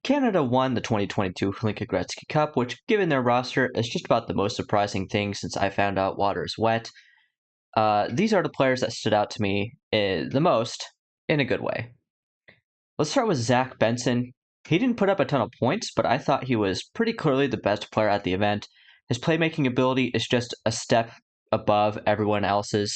Canada won the 2022 Hlinka Gretzky Cup, which, given their roster, is just about the most surprising thing since I found out water is wet. These are the players that stood out to me the most in a good way. Let's start with Zach Benson. He didn't put up a ton of points, but I thought he was pretty clearly the best player at the event. His playmaking ability is just a step above everyone else's.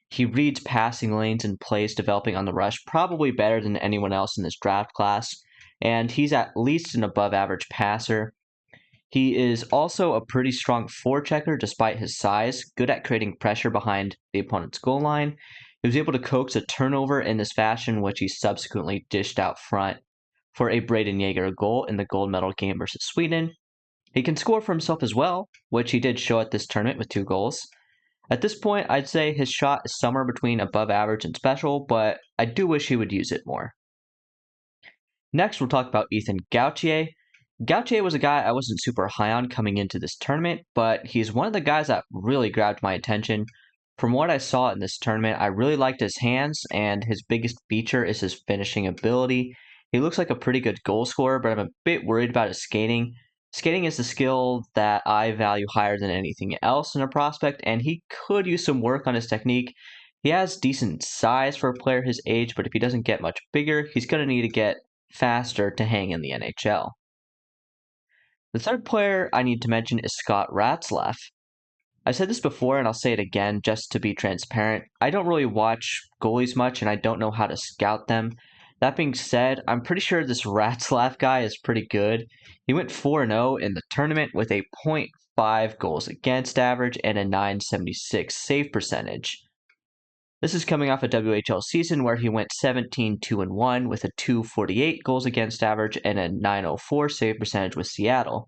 He reads passing lanes and plays developing on the rush probably better than anyone else in this draft class, and he's at least an above average passer. He is also a pretty strong forechecker despite his size, good at creating pressure behind the opponent's goal line. He was able to coax a turnover in this fashion, which he subsequently dished out front for a Braden Jaeger goal in the gold medal game versus Sweden. He can score for himself as well, which he did show at this tournament with 2 goals. At this point, I'd say his shot is somewhere between above average and special, but I do wish he would use it more. Next, we'll talk about Ethan Gauthier. Gauthier was a guy I wasn't super high on coming into this tournament, but he's one of the guys that really grabbed my attention. From what I saw in this tournament, I really liked his hands, and his biggest feature is his finishing ability. He looks like a pretty good goal scorer, but I'm a bit worried about his skating. Skating is the skill that I value higher than anything else in a prospect, and he could use some work on his technique. He has decent size for a player his age, but if he doesn't get much bigger, he's going to need to get faster to hang in the NHL. The third player I need to mention is Scott Ratzlaff. I've said this before and I'll say it again just to be transparent. I don't really watch goalies much and I don't know how to scout them. That being said, I'm pretty sure this Ratzlaff guy is pretty good. He went 4-0 in the tournament with a .5 goals against average and a .976 save percentage. This is coming off a WHL season where he went 17-2-1 with a .248 goals against average and a .904 save percentage with Seattle.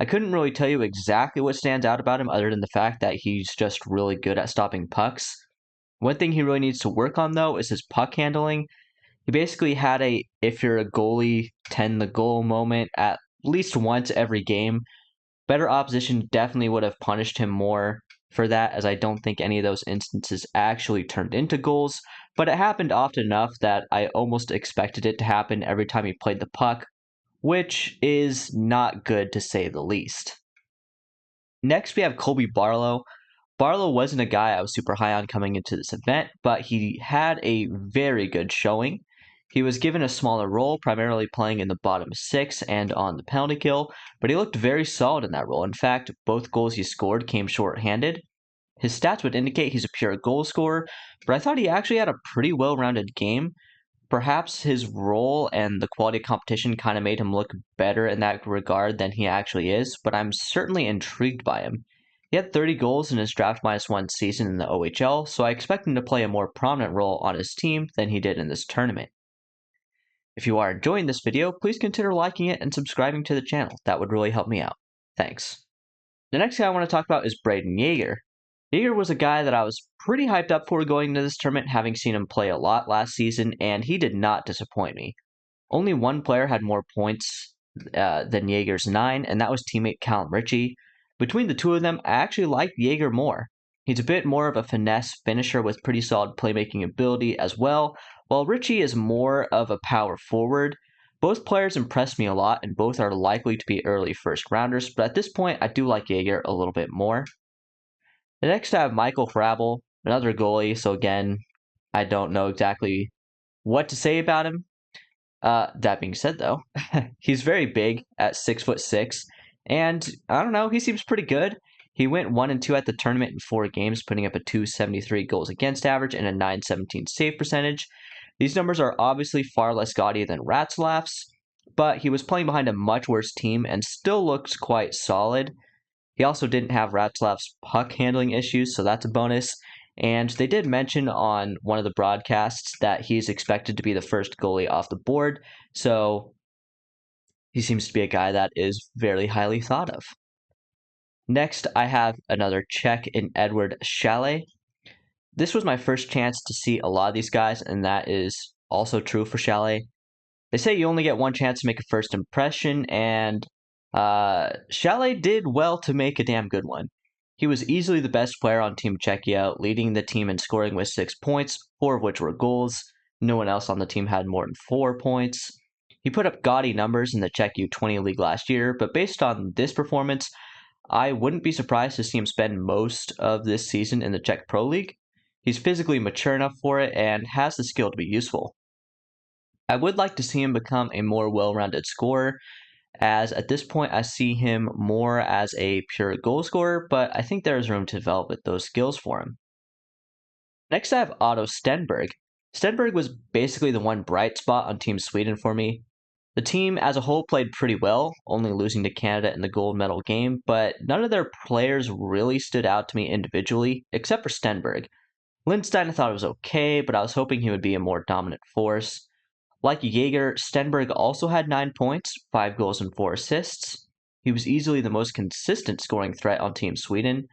I couldn't really tell you exactly what stands out about him other than the fact that he's just really good at stopping pucks. One thing he really needs to work on though is his puck handling. He basically had a if you're a goalie 10 the goal moment at least once every game. Better opposition definitely would have punished him more for that, as I don't think any of those instances actually turned into goals, but it happened often enough that I almost expected it to happen every time he played the puck, which is not good to say the least. Next, we have Colby Barlow. Barlow wasn't a guy I was super high on coming into this event, but he had a very good showing. He was given a smaller role, primarily playing in the bottom 6 and on the penalty kill, but he looked very solid in that role. In fact, both goals he scored came short-handed. His stats would indicate he's a pure goal scorer, but I thought he actually had a pretty well-rounded game. Perhaps his role and the quality of competition kind of made him look better in that regard than he actually is, but I'm certainly intrigued by him. He had 30 goals in his draft -1 season in the OHL, so I expect him to play a more prominent role on his team than he did in this tournament. If you are enjoying this video, please consider liking it and subscribing to the channel. That would really help me out. Thanks. The next guy I want to talk about is Braden Jaeger. Jaeger was a guy that I was pretty hyped up for going into this tournament, having seen him play a lot last season, and he did not disappoint me. Only one player had more points than Jaeger's 9, and that was teammate Callum Ritchie. Between the two of them, I actually like Jaeger more. He's a bit more of a finesse finisher with pretty solid playmaking ability as well, while Ritchie is more of a power forward. Both players impressed me a lot, and both are likely to be early first rounders, but at this point, I do like Jaeger a little bit more. The next I have Michael Hrabal, another goalie, so again, I don't know exactly what to say about him. That being said, though, he's very big at 6'6", and I don't know, he seems pretty good. He went 1-2 at the tournament in 4 games, putting up a .273 goals against average and a .917 save percentage. These numbers are obviously far less gaudy than Ratzlaff's, but he was playing behind a much worse team and still looks quite solid. He also didn't have Ratzlaff's puck handling issues, so that's a bonus. And they did mention on one of the broadcasts that he's expected to be the first goalie off the board, so he seems to be a guy that is very highly thought of. Next, I have another Czech in Edward Chalet. This was my first chance to see a lot of these guys, and that is also true for Chalet. They say you only get one chance to make a first impression, and Chalet did well to make a damn good one. He was easily the best player on Team Czechia, leading the team in scoring with 6 points, 4 of which were goals. No one else on the team had more than 4 points. He put up gaudy numbers in the Czech U20 league last year, but based on this performance, I wouldn't be surprised to see him spend most of this season in the Czech Pro League. He's physically mature enough for it and has the skill to be useful. I would like to see him become a more well-rounded scorer, as at this point I see him more as a pure goal scorer, but I think there is room to develop those skills for him. Next, I have Otto Stenberg. Stenberg was basically the one bright spot on Team Sweden for me. The team as a whole played pretty well, only losing to Canada in the gold medal game, but none of their players really stood out to me individually, except for Stenberg. Lindstein I thought was okay, but I was hoping he would be a more dominant force. Like Jaeger, Stenberg also had 9 points, 5 goals, and 4 assists. He was easily the most consistent scoring threat on Team Sweden.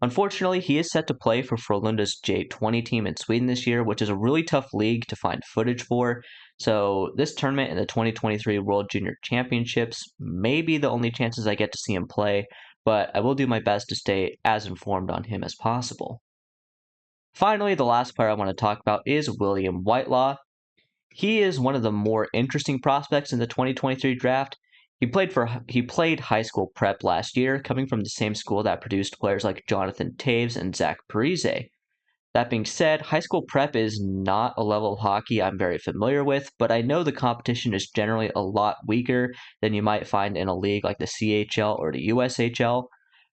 Unfortunately, he is set to play for Frölunda's J20 team in Sweden this year, which is a really tough league to find footage for. So this tournament and the 2023 World Junior Championships may be the only chances I get to see him play, but I will do my best to stay as informed on him as possible. Finally, the last player I want to talk about is William Whitelaw. He is one of the more interesting prospects in the 2023 draft. He played high school prep last year, coming from the same school that produced players like Jonathan Taves and Zach Parise. That being said, high school prep is not a level of hockey I'm very familiar with, but I know the competition is generally a lot weaker than you might find in a league like the CHL or the USHL.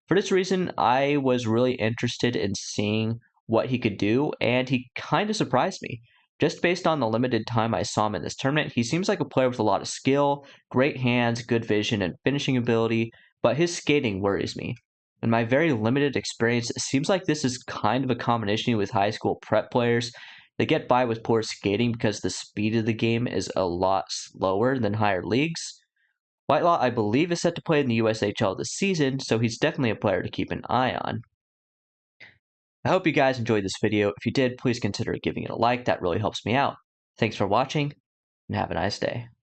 For this reason, I was really interested in seeing what he could do, and he kind of surprised me. Just based on the limited time I saw him in this tournament, he seems like a player with a lot of skill, great hands, good vision, and finishing ability, but his skating worries me. In my very limited experience, it seems like this is kind of a common issue with high school prep players. They get by with poor skating because the speed of the game is a lot slower than higher leagues. Whitelaw, I believe, is set to play in the USHL this season, so he's definitely a player to keep an eye on. I hope you guys enjoyed this video. If you did, please consider giving it a like. That really helps me out. Thanks for watching, and have a nice day.